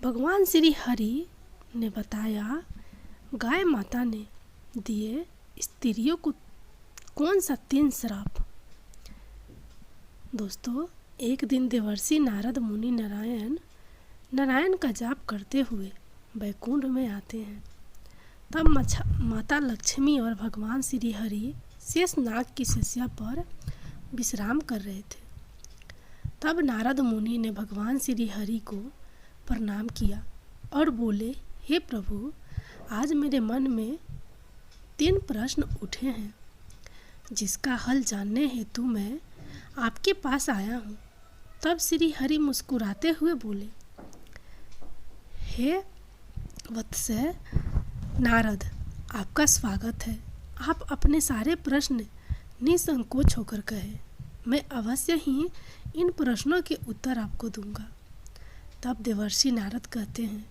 भगवान श्री हरि ने बताया, गाय माता ने दिए स्त्रियों को कौन सा 3 श्राप। दोस्तों, एक दिन देवर्षि नारद मुनि नारायण का जाप करते हुए वैकुंठ में आते हैं। तब माता लक्ष्मी और भगवान श्री हरि शेषनाग की शैया पर विश्राम कर रहे थे। तब नारद मुनि ने भगवान श्री हरि को प्रणाम किया और बोले, हे प्रभु, आज मेरे मन में 3 प्रश्न उठे हैं, जिसका हल जानने हेतु मैं आपके पास आया हूँ। तब श्री हरि मुस्कुराते हुए बोले, हे वत्स नारद, आपका स्वागत है। आप अपने सारे प्रश्न निसंकोच होकर कहें, मैं अवश्य ही इन प्रश्नों के उत्तर आपको दूंगा। तब देवर्षि नारद कहते हैं,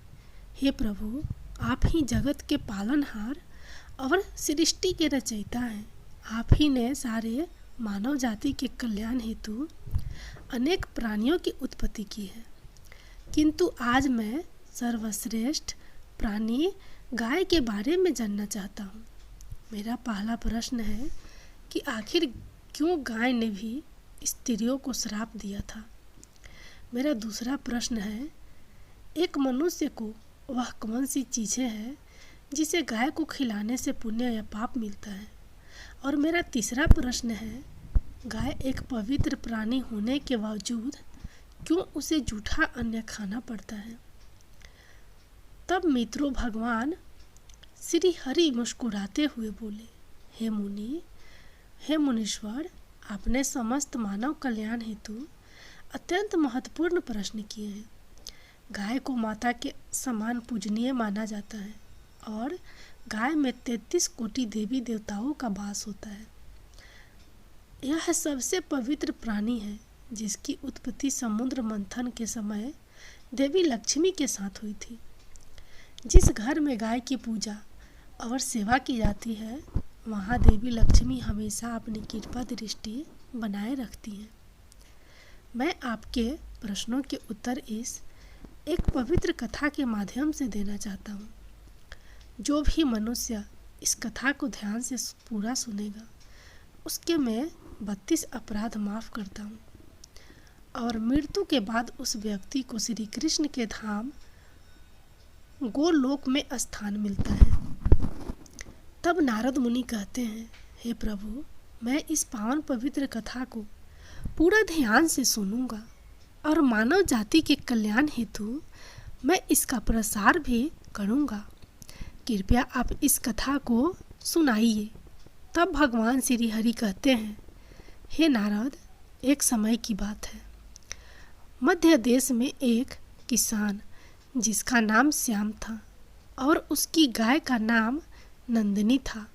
हे प्रभु, आप ही जगत के पालनहार और सृष्टि के रचयिता हैं। आप ही ने सारे मानव जाति के कल्याण हेतु अनेक प्राणियों की उत्पत्ति की है, किंतु आज मैं सर्वश्रेष्ठ प्राणी गाय के बारे में जानना चाहता हूँ। मेरा पहला प्रश्न है कि आखिर क्यों गाय ने भी स्त्रियों को श्राप दिया था। मेरा दूसरा प्रश्न है, एक मनुष्य को वह कौन सी चीज़ें हैं जिसे गाय को खिलाने से पुण्य या पाप मिलता है। और मेरा तीसरा प्रश्न है, गाय एक पवित्र प्राणी होने के बावजूद क्यों उसे जूठा अन्न खाना पड़ता है। तब मित्रों, भगवान श्री हरि मुस्कुराते हुए बोले, हे मुनीश्वर, आपने समस्त मानव कल्याण हेतु अत्यंत महत्वपूर्ण प्रश्न किए हैं। गाय को माता के समान पूजनीय माना जाता है और गाय में 33 कोटि देवी देवताओं का वास होता है। यह सबसे पवित्र प्राणी है, जिसकी उत्पत्ति समुद्र मंथन के समय देवी लक्ष्मी के साथ हुई थी। जिस घर में गाय की पूजा और सेवा की जाती है, वहाँ देवी लक्ष्मी हमेशा अपनी कृपा दृष्टि बनाए रखती हैं। मैं आपके प्रश्नों के उत्तर इस एक पवित्र कथा के माध्यम से देना चाहता हूँ। जो भी मनुष्य इस कथा को ध्यान से पूरा सुनेगा, उसके मैं 32 अपराध माफ़ करता हूँ और मृत्यु के बाद उस व्यक्ति को श्री कृष्ण के धाम गोलोक में स्थान मिलता है। तब नारद मुनि कहते हैं, हे प्रभु, मैं इस पावन पवित्र कथा को पूरा ध्यान से सुनूंगा और मानव जाति के कल्याण हेतु मैं इसका प्रसार भी करूंगा। कृपया आप इस कथा को सुनाइए। तब भगवान श्री हरि कहते हैं, हे नारद, एक समय की बात है। मध्य देश में एक किसान जिसका नाम श्याम था और उसकी गाय का नाम नंदिनी था।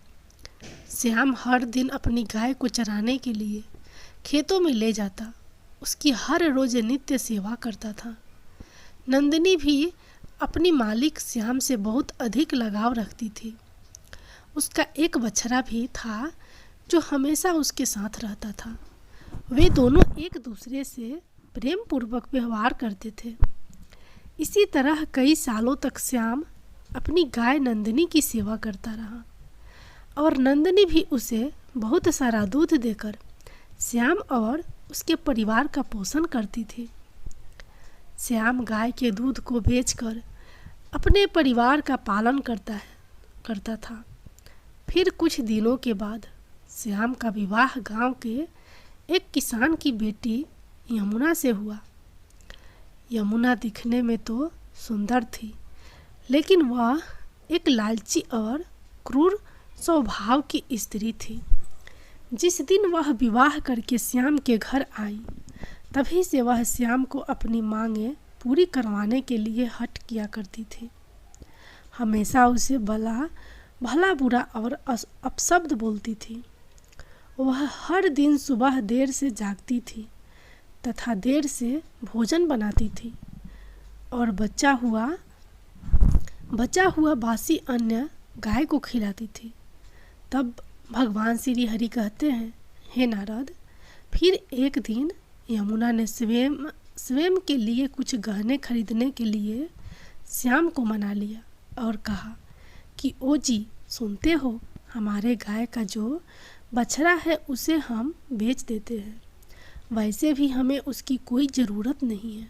श्याम हर दिन अपनी गाय को चराने के लिए खेतों में ले जाता, उसकी हर रोज नित्य सेवा करता था। नंदिनी भी अपनी मालिक श्याम से बहुत अधिक लगाव रखती थी। उसका एक बछड़ा भी था जो हमेशा उसके साथ रहता था। वे दोनों एक दूसरे से प्रेम पूर्वक व्यवहार करते थे। इसी तरह कई सालों तक श्याम अपनी गाय नंदिनी की सेवा करता रहा और नंदिनी भी उसे बहुत सारा दूध देकर श्याम और उसके परिवार का पोषण करती थी। श्याम गाय के दूध को बेचकर अपने परिवार का पालन करता था। फिर कुछ दिनों के बाद श्याम का विवाह गांव के एक किसान की बेटी यमुना से हुआ। यमुना दिखने में तो सुंदर थी, लेकिन वह एक लालची और क्रूर स्वभाव की स्त्री थी। जिस दिन वह विवाह करके श्याम के घर आई, तभी से वह श्याम को अपनी मांगें पूरी करवाने के लिए हठ किया करती थी। हमेशा उसे भला बुरा और अपशब्द बोलती थी। वह हर दिन सुबह देर से जागती थी तथा देर से भोजन बनाती थी और बचा हुआ बासी अन्न गाय को खिलाती थी। तब भगवान श्री हरि कहते हैं, हे नारद, फिर एक दिन यमुना ने स्वयं के लिए कुछ गहने खरीदने के लिए श्याम को मना लिया और कहा कि ओ जी, सुनते हो, हमारे गाय का जो बछड़ा है उसे हम बेच देते हैं, वैसे भी हमें उसकी कोई ज़रूरत नहीं है।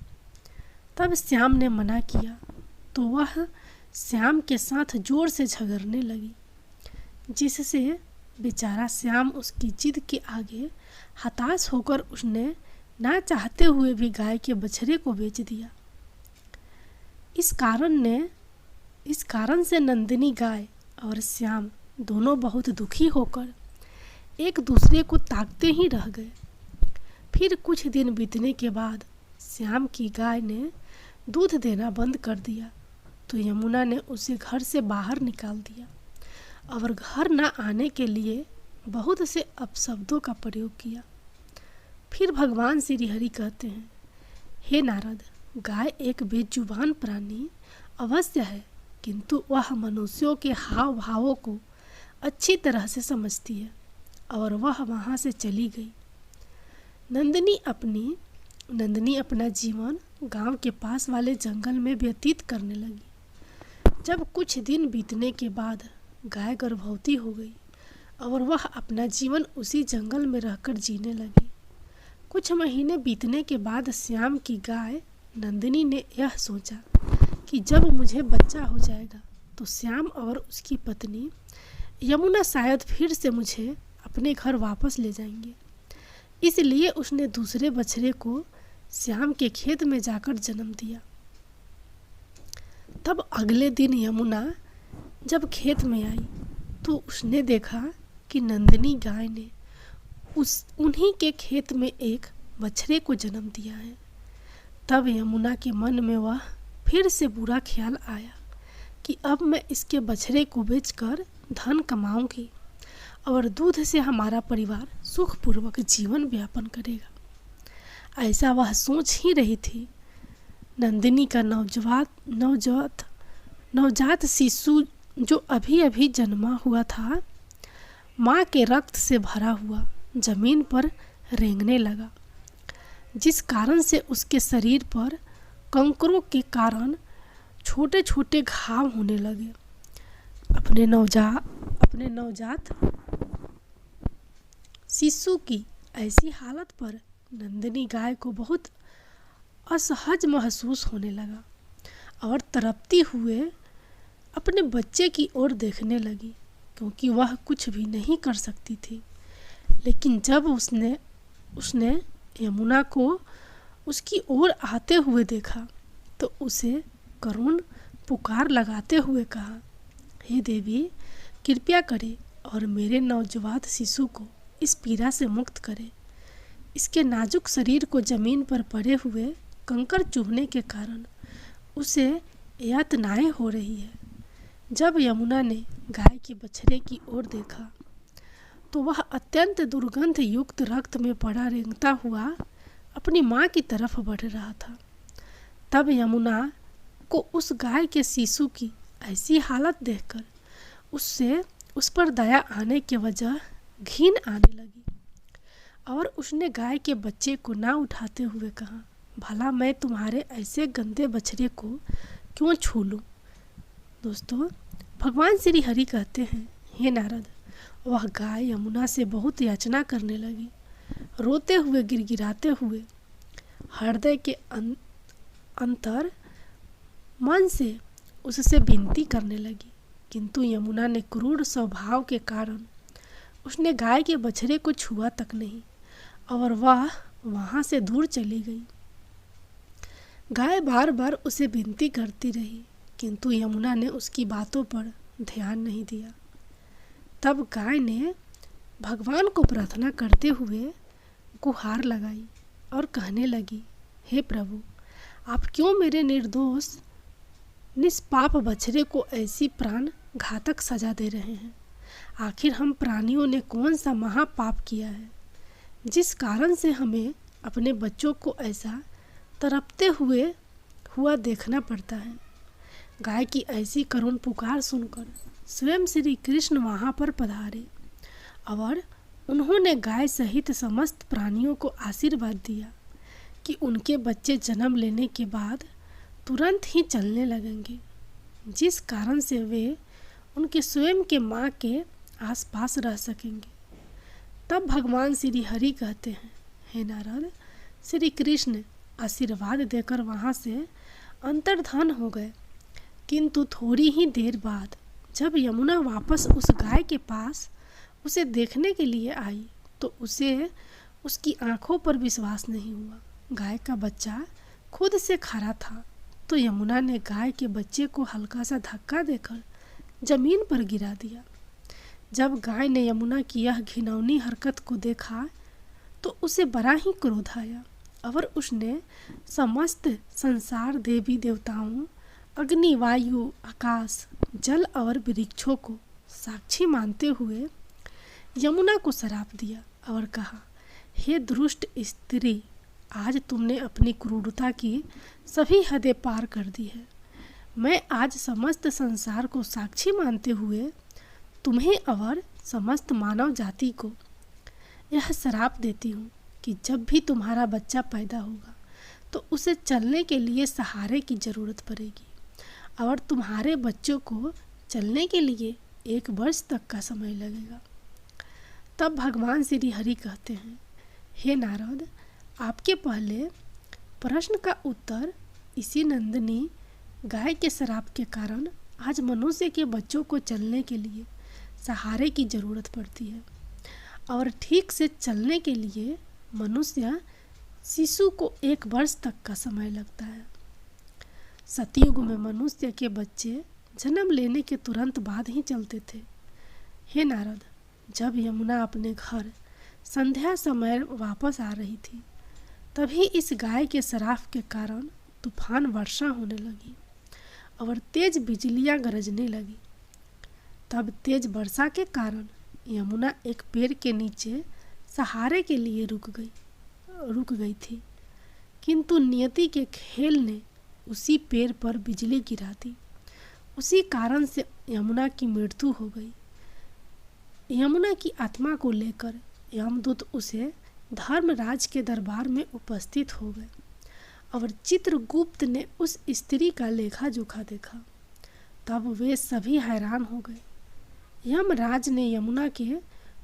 तब श्याम ने मना किया तो वह श्याम के साथ जोर से झगड़ने लगी, जिससे बेचारा श्याम उसकी जिद के आगे हताश होकर उसने ना चाहते हुए भी गाय के बछड़े को बेच दिया। इस कारण से नंदिनी गाय और श्याम दोनों बहुत दुखी होकर एक दूसरे को ताकते ही रह गए। फिर कुछ दिन बीतने के बाद श्याम की गाय ने दूध देना बंद कर दिया तो यमुना ने उसे घर से बाहर निकाल दिया और घर न आने के लिए बहुत से अपशब्दों का प्रयोग किया। फिर भगवान श्री हरि कहते हैं, हे नारद, गाय एक बेजुबान प्राणी अवश्य है, किंतु वह मनुष्यों के हाव भावों को अच्छी तरह से समझती है। और वह वहाँ से चली गई। नंदिनी अपना जीवन गांव के पास वाले जंगल में व्यतीत करने लगी। जब कुछ दिन बीतने के बाद गाय गर्भवती हो गई और वह अपना जीवन उसी जंगल में रहकर जीने लगी। कुछ महीने बीतने के बाद श्याम की गाय नंदिनी ने यह सोचा कि जब मुझे बच्चा हो जाएगा तो श्याम और उसकी पत्नी यमुना शायद फिर से मुझे अपने घर वापस ले जाएंगे। इसलिए उसने दूसरे बछड़े को श्याम के खेत में जाकर जन्म दिया। तब अगले दिन यमुना जब खेत में आई तो उसने देखा कि नंदिनी गाय ने उन्हीं के खेत में एक बछड़े को जन्म दिया है। तब यमुना के मन में वह फिर से बुरा ख्याल आया कि अब मैं इसके बछड़े को बेचकर धन कमाऊंगी और दूध से हमारा परिवार सुखपूर्वक जीवन यापन करेगा। ऐसा वह सोच ही रही थी। नंदिनी का नवजात शिशु जो अभी अभी जन्मा हुआ था, माँ के रक्त से भरा हुआ जमीन पर रेंगने लगा, जिस कारण से उसके शरीर पर कंकरों के कारण छोटे छोटे घाव होने लगे। अपने नवजात शिशु की ऐसी हालत पर नंदिनी गाय को बहुत असहज महसूस होने लगा और तड़पती हुए अपने बच्चे की ओर देखने लगी, क्योंकि वह कुछ भी नहीं कर सकती थी। लेकिन जब उसने यमुना को उसकी ओर आते हुए देखा तो उसे करुण पुकार लगाते हुए कहा, हे देवी, कृपया करें और मेरे नवजात शिशु को इस पीड़ा से मुक्त करें। इसके नाजुक शरीर को जमीन पर पड़े हुए कंकर चुभने के कारण उसे यातनाएं हो रही है। जब यमुना ने गाय के बछड़े की ओर देखा तो वह अत्यंत दुर्गंध युक्त रक्त में पड़ा रेंगता हुआ अपनी माँ की तरफ बढ़ रहा था। तब यमुना को उस गाय के शिशु की ऐसी हालत देखकर उस पर दया आने के वजह घिन आने लगी और उसने गाय के बच्चे को ना उठाते हुए कहा, भला मैं तुम्हारे ऐसे गंदे बछड़े को क्यों छू लूं। दोस्तों, भगवान श्री हरि कहते हैं, हे नारद, वह गाय यमुना से बहुत याचना करने लगी। रोते हुए गिड़गिड़ाते हुए हृदय के अंतर मन से उससे विनती करने लगी, किंतु यमुना ने क्रूर स्वभाव के कारण उसने गाय के बछड़े को छुआ तक नहीं और वह वहाँ से दूर चली गई। गाय बार बार उसे विनती करती रही, किंतु यमुना ने उसकी बातों पर ध्यान नहीं दिया। तब गाय ने भगवान को प्रार्थना करते हुए गुहार लगाई और कहने लगी, हे प्रभु, आप क्यों मेरे निर्दोष निष्पाप बछड़े को ऐसी प्राण घातक सजा दे रहे हैं। आखिर हम प्राणियों ने कौन सा महापाप किया है जिस कारण से हमें अपने बच्चों को ऐसा तड़पते हुआ देखना पड़ता है। गाय की ऐसी करुण पुकार सुनकर स्वयं श्री कृष्ण वहाँ पर पधारे और उन्होंने गाय सहित समस्त प्राणियों को आशीर्वाद दिया कि उनके बच्चे जन्म लेने के बाद तुरंत ही चलने लगेंगे, जिस कारण से वे उनके स्वयं के माँ के आसपास रह सकेंगे। तब भगवान श्री हरि कहते हैं, हे नारद, श्री कृष्ण आशीर्वाद देकर वहाँ से अंतर्धान हो गए। किंतु थोड़ी ही देर बाद जब यमुना वापस उस गाय के पास उसे देखने के लिए आई तो उसे उसकी आंखों पर विश्वास नहीं हुआ। गाय का बच्चा खुद से खड़ा था। तो यमुना ने गाय के बच्चे को हल्का सा धक्का देकर जमीन पर गिरा दिया। जब गाय ने यमुना की यह घिनौनी हरकत को देखा तो उसे बड़ा ही क्रोध आया और उसने समस्त संसार देवी देवताओं, अग्नि, वायु, आकाश, जल और वृक्षों को साक्षी मानते हुए यमुना को श्राप दिया और कहा, हे दुष्ट स्त्री, आज तुमने अपनी क्रूरता की सभी हदें पार कर दी है। मैं आज समस्त संसार को साक्षी मानते हुए तुम्हें और समस्त मानव जाति को यह श्राप देती हूँ कि जब भी तुम्हारा बच्चा पैदा होगा तो उसे चलने के लिए सहारे की ज़रूरत पड़ेगी और तुम्हारे बच्चों को चलने के लिए 1 वर्ष तक का समय लगेगा। तब भगवान श्री हरि कहते हैं, हे नारद, आपके पहले प्रश्न का उत्तर इसी नंदिनी गाय के श्राप के कारण आज मनुष्य के बच्चों को चलने के लिए सहारे की ज़रूरत पड़ती है और ठीक से चलने के लिए मनुष्य शिशु को 1 वर्ष तक का समय लगता है। सतयुग में मनुष्य के बच्चे जन्म लेने के तुरंत बाद ही चलते थे। हे नारद, जब यमुना अपने घर संध्या समय वापस आ रही थी तभी इस गाय के श्राप के कारण तूफान वर्षा होने लगी और तेज बिजलियां गरजने लगी। तब तेज वर्षा के कारण यमुना एक पेड़ के नीचे सहारे के लिए रुक गई थी, किंतु नियति के खेल ने उसी पेड़ पर बिजली गिरा दी। उसी कारण से यमुना की मृत्यु हो गई। यमुना की आत्मा को लेकर यमदूत उसे धर्मराज के दरबार में उपस्थित हो गए और चित्रगुप्त ने उस स्त्री का लेखा जोखा देखा। तब वे सभी हैरान हो गए। यमराज ने यमुना के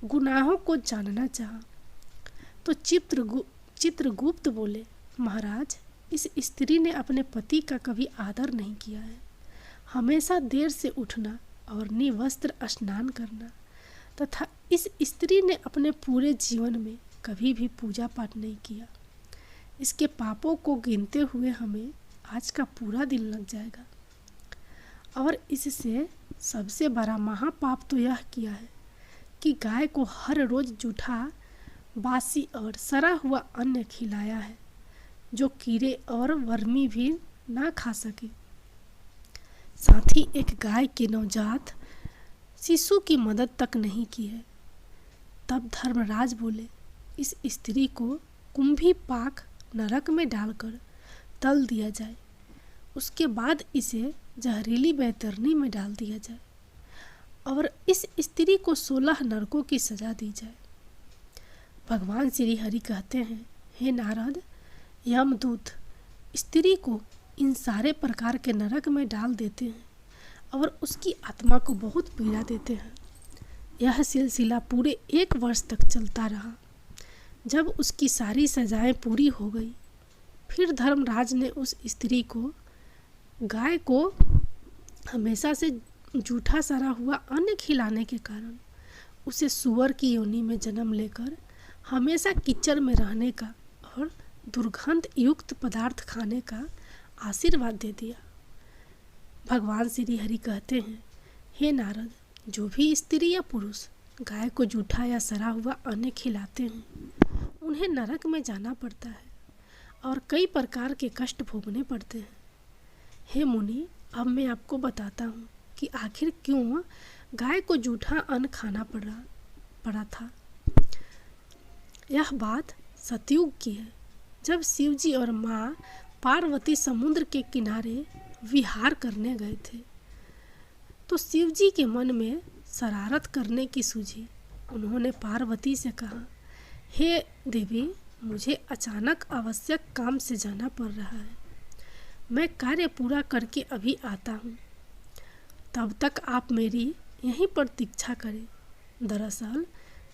गुनाहों को जानना चाहा तो चित्रगुप्त बोले, महाराज, इस स्त्री ने अपने पति का कभी आदर नहीं किया है। हमेशा देर से उठना और निवस्त्र स्नान करना तथा इस स्त्री ने अपने पूरे जीवन में कभी भी पूजा पाठ नहीं किया। इसके पापों को गिनते हुए हमें आज का पूरा दिन लग जाएगा और इससे सबसे बड़ा महापाप तो यह किया है कि गाय को हर रोज जूठा, बासी और सड़ा हुआ अन्न खिलाया है जो कीड़े और वर्मी भी ना खा सके। साथ ही एक गाय के नवजात शिशु की मदद तक नहीं की है। तब धर्मराज बोले, इस स्त्री को कुंभी पाक नरक में डालकर तल दिया जाए, उसके बाद इसे जहरीली बैतरनी में डाल दिया जाए और इस स्त्री को 16 नरकों की सजा दी जाए। भगवान श्री हरि कहते हैं, हे नारद, यमदूत स्त्री को इन सारे प्रकार के नरक में डाल देते हैं और उसकी आत्मा को बहुत पीड़ा देते हैं। यह सिलसिला पूरे 1 वर्ष तक चलता रहा। जब उसकी सारी सजाएं पूरी हो गई, फिर धर्मराज ने उस स्त्री को, गाय को हमेशा से जूठा सड़ा हुआ अन्न खिलाने के कारण उसे सूअर की योनि में जन्म लेकर हमेशा कीचड़ में रहने का और दुर्गंध युक्त पदार्थ खाने का आशीर्वाद दे दिया। भगवान श्री हरि कहते हैं, हे नारद, जो भी स्त्री या पुरुष गाय को जूठा या सड़ा हुआ अन्न खिलाते हैं उन्हें नरक में जाना पड़ता है और कई प्रकार के कष्ट भोगने पड़ते हैं। हे मुनि, अब मैं आपको बताता हूँ कि आखिर क्यों गाय को जूठा अन्न खाना पड़ा था। यह बात सतयुग की है, जब शिव जी और माँ पार्वती समुद्र के किनारे विहार करने गए थे तो शिव जी के मन में शरारत करने की सूझी। उन्होंने पार्वती से कहा, हे देवी, मुझे अचानक आवश्यक काम से जाना पड़ रहा है। मैं कार्य पूरा करके अभी आता हूँ, तब तक आप मेरी यहीं पर प्रतीक्षा करें। दरअसल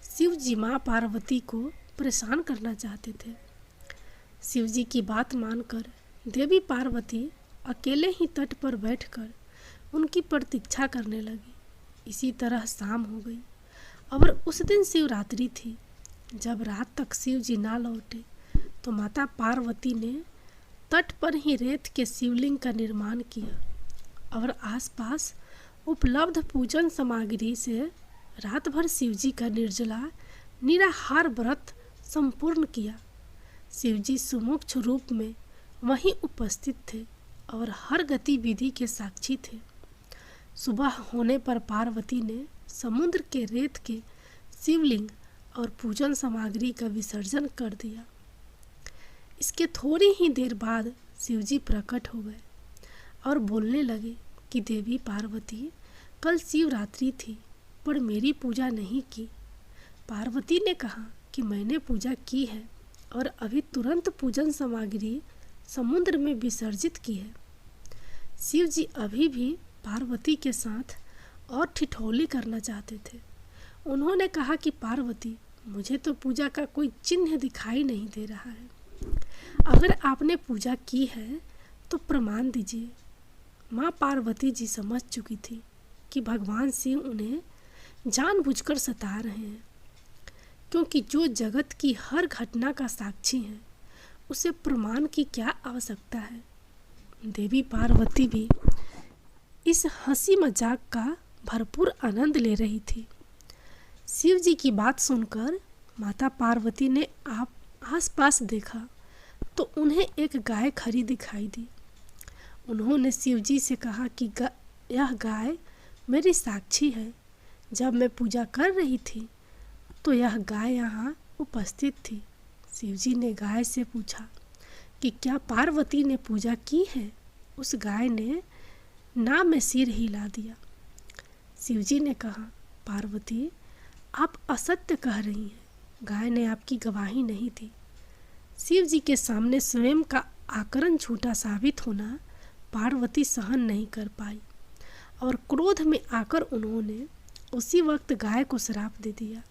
शिव जी माँ पार्वती को परेशान करना चाहते थे। शिव जी की बात मानकर देवी पार्वती अकेले ही तट पर बैठकर उनकी प्रतीक्षा करने लगी। इसी तरह शाम हो गई और उस दिन शिवरात्रि थी। जब रात तक शिव जी ना लौटे तो माता पार्वती ने तट पर ही रेत के शिवलिंग का निर्माण किया और आसपास उपलब्ध पूजन सामग्री से रात भर शिव जी का निर्जला निराहार व्रत संपूर्ण किया। शिव जी सुमुख रूप में वहीं उपस्थित थे और हर गतिविधि के साक्षी थे। सुबह होने पर पार्वती ने समुद्र के रेत के शिवलिंग और पूजन सामग्री का विसर्जन कर दिया। इसके थोड़ी ही देर बाद शिव जी प्रकट हो गए और बोलने लगे कि देवी पार्वती, कल शिवरात्रि थी पर मेरी पूजा नहीं की। पार्वती ने कहा कि मैंने पूजा की है और अभी तुरंत पूजन सामग्री समुद्र में विसर्जित की है। शिव जी अभी भी पार्वती के साथ और ठिठोली करना चाहते थे। उन्होंने कहा कि पार्वती, मुझे तो पूजा का कोई चिन्ह दिखाई नहीं दे रहा है। अगर आपने पूजा की है तो प्रमाण दीजिए। माँ पार्वती जी समझ चुकी थी कि भगवान शिव उन्हें जानबूझकर सता रहे हैं, क्योंकि जो जगत की हर घटना का साक्षी है उसे प्रमाण की क्या आवश्यकता है। देवी पार्वती भी इस हंसी मजाक का भरपूर आनंद ले रही थी। शिव जी की बात सुनकर माता पार्वती ने आसपास देखा तो उन्हें एक गाय खड़ी दिखाई दी। उन्होंने शिव जी से कहा कि यह गाय मेरी साक्षी है। जब मैं पूजा कर रही थी तो यह गाय यहाँ उपस्थित थी। शिव जी ने गाय से पूछा कि क्या पार्वती ने पूजा की है। उस गाय ने ना में सिर हिला दिया। शिव जी ने कहा, पार्वती, आप असत्य कह रही हैं। गाय ने आपकी गवाही नहीं दी। शिव जी के सामने स्वयं का आकरण झूठा साबित होना पार्वती सहन नहीं कर पाई और क्रोध में आकर उन्होंने उसी वक्त गाय को श्राप दे दिया।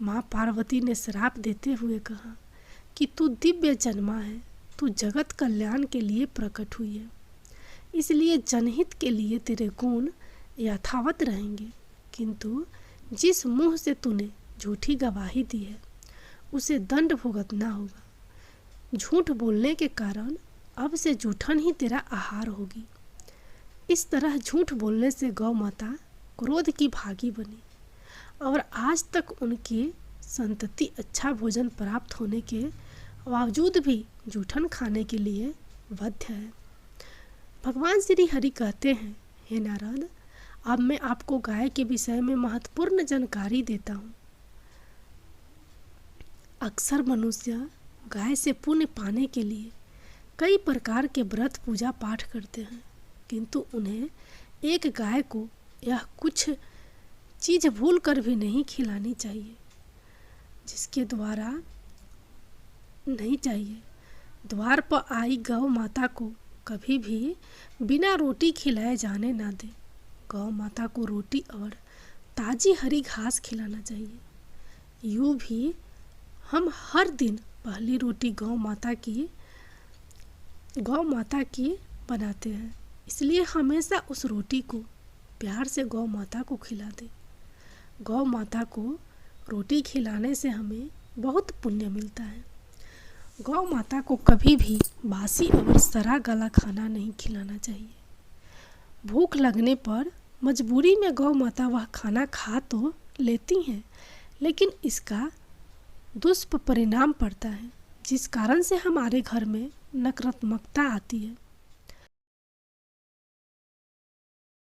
माँ पार्वती ने श्राप देते हुए कहा कि तू दिव्य जन्मा है, तू जगत कल्याण के लिए प्रकट हुई है, इसलिए जनहित के लिए तेरे गुण यथावत रहेंगे, किंतु जिस मुंह से तूने झूठी गवाही दी है उसे दंड भुगतना होगा। झूठ बोलने के कारण अब से जूठन ही तेरा आहार होगी। इस तरह झूठ बोलने से गौ माता क्रोध की भागी बनी और आज तक उनकी संतति अच्छा भोजन प्राप्त होने के बावजूद भी जूठन खाने के लिए बाध्य है। भगवान श्री हरि कहते हैं, हे नारद, अब मैं आपको गाय के विषय में महत्वपूर्ण जानकारी देता हूँ। अक्सर मनुष्य गाय से पुण्य पाने के लिए कई प्रकार के व्रत पूजा पाठ करते हैं, किंतु उन्हें एक गाय को यह कुछ चीज भूल कर भी नहीं खिलानी चाहिए, जिसके द्वारा नहीं चाहिए। द्वार पर आई गौ माता को कभी भी बिना रोटी खिलाए जाने ना दे। गौ माता को रोटी और ताजी हरी घास खिलाना चाहिए। यूँ भी हम हर दिन पहली रोटी गौ माता की बनाते हैं, इसलिए हमेशा उस रोटी को प्यार से गौ माता को खिला दें। गौ माता को रोटी खिलाने से हमें बहुत पुण्य मिलता है। गौ माता को कभी भी बासी और सड़ा गला खाना नहीं खिलाना चाहिए। भूख लगने पर मजबूरी में गौ माता वह खाना खा तो लेती हैं, लेकिन इसका दुष्परिणाम पड़ता है, जिस कारण से हमारे घर में नकारात्मकता आती है।